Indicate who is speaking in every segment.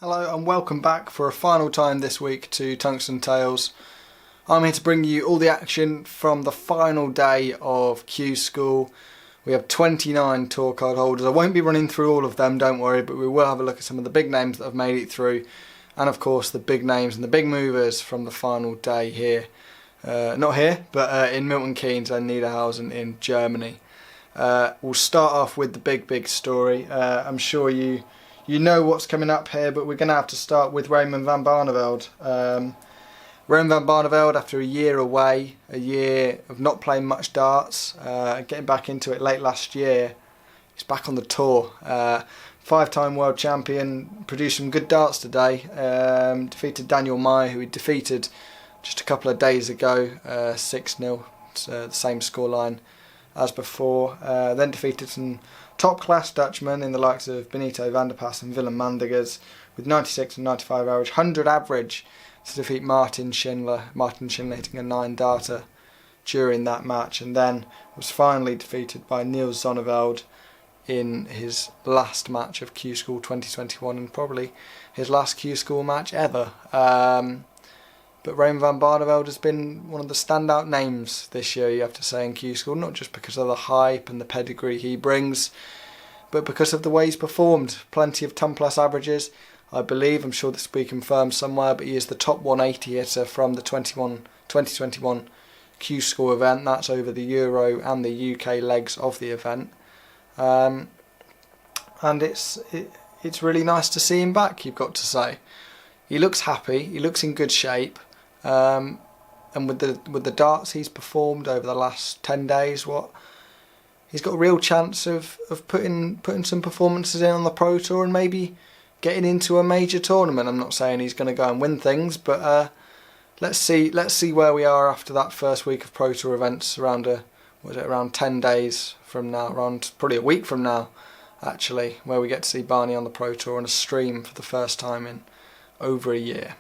Speaker 1: Hello and welcome back for a final time this week to Tungsten Tales. I'm here to bring you all the action from the final day of Q School. We have 29 tour card holders. I won't be running through all of them, don't worry, but we will have a look at some of the big names that have made it through, and of course the big names and the big movers from the final day here. Not here, but in Milton Keynes and Niederhausen in Germany. We'll start off with the big story. I'm sure you know what's coming up here, but we're going to have to start with Raymond van Barneveld. Raymond van Barneveld, after a year away, a year of not playing much darts, getting back into it late last year, he's back on the tour. Five-time world champion, produced some good darts today. Defeated Daniel Meyer, who he defeated just a couple of days ago, 6-0, the same scoreline as before. Then defeated some top-class Dutchmen in the likes of Benito van der Pas and Willem Mandegers with 96 and 95 average, 100 average to defeat Martin Schindler. Martin Schindler hitting a 9-darter during that match, and then was finally defeated by Niels Zonneveld in his last match of Q School 2021 and probably his last Q School match ever. But Raymond van Barneveld has been one of the standout names this year, you have to say, in Q School, not just because of the hype and the pedigree he brings, but because of the way he's performed. Plenty of 10 plus averages, I believe. I'm sure this will be confirmed somewhere, but he is the top 180 hitter from the 2021 Q School event. That's over the Euro and the UK legs of the event. And it's really nice to see him back, you've got to say. He looks happy, he looks in good shape. And with the darts he's performed over the last 10 days, he's got a real chance of putting some performances in on the Pro Tour and maybe getting into a major tournament. I'm not saying he's going to go and win things, but let's see where we are after that first week of Pro Tour events around 10 days from now, around probably a week from now actually, where we get to see Barney on the Pro Tour on a stream for the first time in over a year.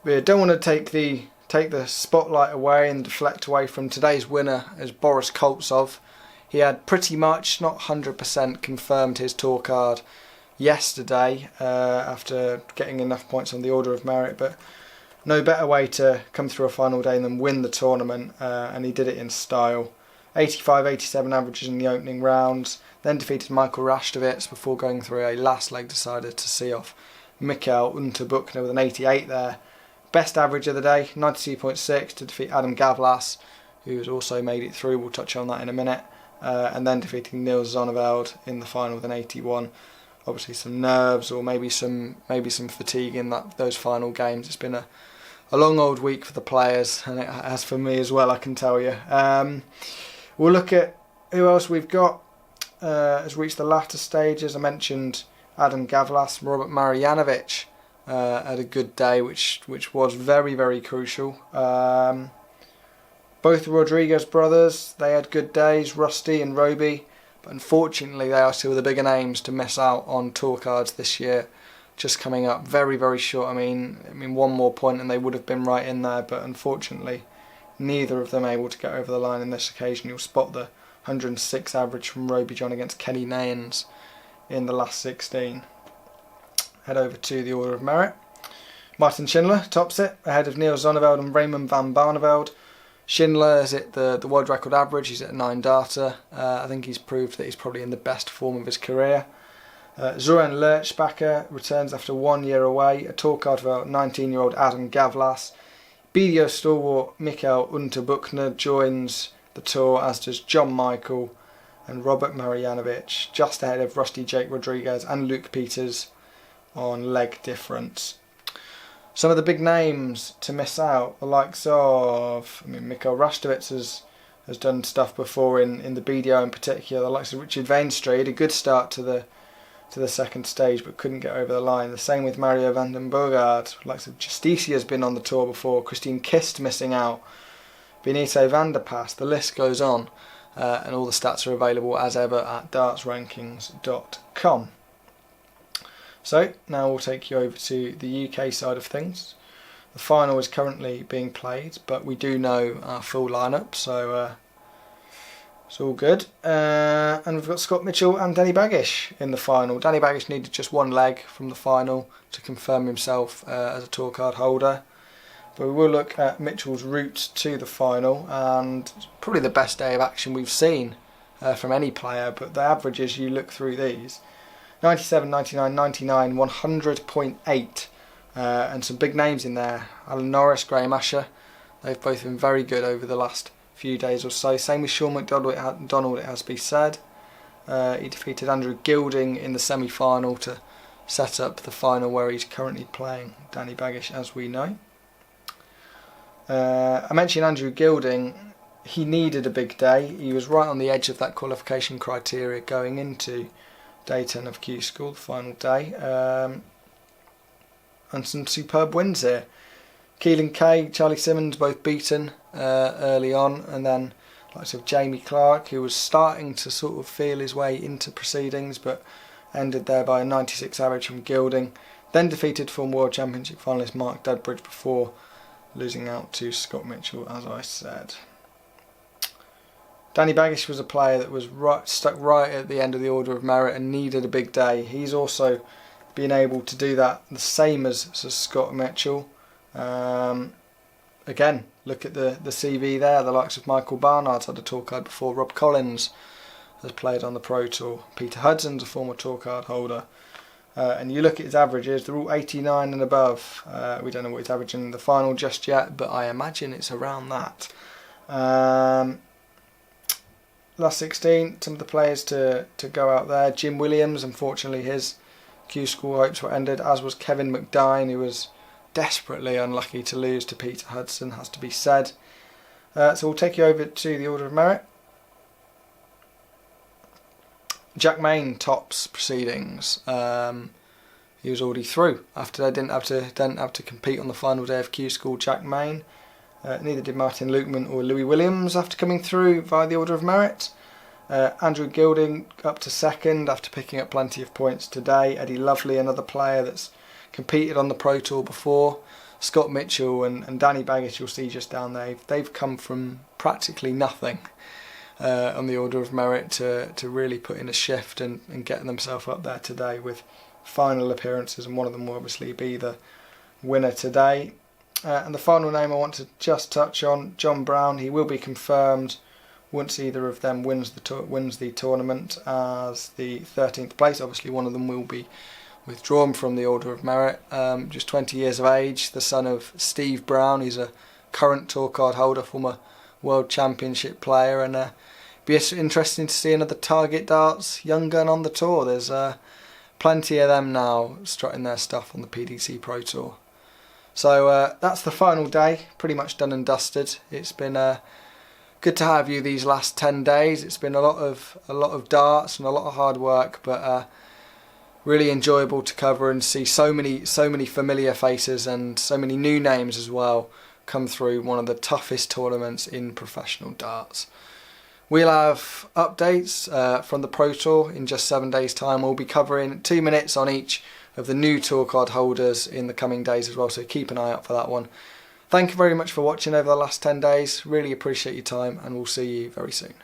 Speaker 1: We don't want to take the spotlight away and deflect away from today's winner as Boris Koltzov. He had pretty much, not 100%, confirmed his tour card yesterday after getting enough points on the order of merit, but no better way to come through a final day than win the tournament, and he did it in style. 85-87 averages in the opening rounds, then defeated Michael Rastovitz before going through a last leg decider to see off Mikkel Unterbuchner with an 88 there. Best average of the day, 92.6 to defeat Adam Gavlas, who's also made it through. We'll touch on that in a minute. And then defeating Niels Zonneveld in the final with an 81. Obviously some nerves or maybe some fatigue in those final games. It's been a long old week for the players, and it has for me as well, I can tell you. We'll look at who else we've got has reached the latter stages. I mentioned Adam Gavlas. Robert Marjanovic had a good day, which was very crucial. Both the Rodriguez brothers, they had good days, Rusty and Roby, but unfortunately they are two of the bigger names to miss out on tour cards this year. Just coming up very short. I mean one more point and they would have been right in there, but unfortunately neither of them able to get over the line on this occasion. You'll spot the 106 average from Roby John against Kenny Nayans in the last 16. Head over to the order of merit. Martin Schindler tops it ahead of Niels Zonneveld and Raymond van Barneveld. Schindler is at the world record average. He's at a 9-darter. I think he's proved that he's probably in the best form of his career. Zoran Lerchbacher returns after 1 year away. A tour card for 19-year-old Adam Gavlas. BDO stalwart Mikkel Unterbuchner joins the tour, as does John Michael and Robert Marjanovic, just ahead of Rusty Jake Rodriguez and Luke Peters on leg difference. Some of the big names to miss out, the likes of, Mikkel Rastovitz has done stuff before in the BDO in particular. The likes of Richard Vainstra had a good start to the second stage but couldn't get over the line. The same with Mario van den Boogaard. The likes of Justicia has been on the tour before. Christine Kist missing out. Benito van der Pas. The list goes on. And all the stats are available as ever at dartsrankings.com. So now we'll take you over to the UK side of things. The final is currently being played, but we do know our full lineup, so It's all good. And we've got Scott Mitchell and Danny Baggish in the final. Danny Baggish needed just one leg from the final to confirm himself as a tour card holder. But we will look at Mitchell's route to the final, and probably the best day of action we've seen from any player. But the averages, you look through these, 97, 99, 99, 100.8, and some big names in there. Alan Norris, Graham Asher, they've both been very good over the last few days or so. Same with Sean McDonald, it has to be said. He defeated Andrew Gilding in the semi-final to set up the final where he's currently playing Danny Baggish, as we know. I mentioned Andrew Gilding. He needed a big day. He was right on the edge of that qualification criteria going into day 10 of Q School, the final day. And some superb wins here. Keelan Kay, Charlie Simmons both beaten early on, and then like of Jamie Clark, who was starting to sort of feel his way into proceedings but ended there by a 96 average from Gilding, then defeated former World Championship finalist Mark Dudbridge before losing out to Scott Mitchell, as I said. Danny Baggish was a player that was stuck right at the end of the order of merit and needed a big day. He's also been able to do that the same as Scott Mitchell. Again, look at the CV there. The likes of Michael Barnard's had a tour card before. Rob Collins has played on the Pro Tour. Peter Hudson's a former tour card holder. And you look at his averages, they're all 89 and above. We don't know what he's averaging in the final just yet, but I imagine it's around that. Last 16, some of the players to go out there. Jim Williams, unfortunately his Q School hopes were ended, as was Kevin McDine, who was desperately unlucky to lose to Peter Hudson, has to be said. So we'll take you over to the order of merit. Jack Main tops proceedings. He was already through after they didn't have to compete on the final day of Q School. Jack Main. Neither did Martin Lukeman or Louis Williams after coming through via the order of merit. Andrew Gilding up to second after picking up plenty of points today. Eddie Lovely, another player that's competed on the Pro Tour before. Scott Mitchell and Danny Baggish, you'll see just down there. They've come from practically nothing on the order of merit to really put in a shift and getting themselves up there today with final appearances, and one of them will obviously be the winner today. And the final name I want to just touch on, John Brown. He will be confirmed once either of them wins the tournament as the 13th place. Obviously one of them will be withdrawn from the order of merit. Just 20 years of age, the son of Steve Brown. He's a current tour card holder, former World Championship player, and be interesting to see another Target Darts young gun on the tour. There's plenty of them now strutting their stuff on the PDC Pro Tour. So that's the final day, pretty much done and dusted. It's been good to have you these last 10 days. It's been a lot of darts and a lot of hard work, but really enjoyable to cover and see so many familiar faces and so many new names as well come through one of the toughest tournaments in professional darts. We'll have updates from the Pro Tour in just 7 days' time. We'll be covering 2 minutes on each of the new tour card holders in the coming days as well, so keep an eye out for that one. Thank you very much for watching over the last 10 days. Really appreciate your time, and we'll see you very soon.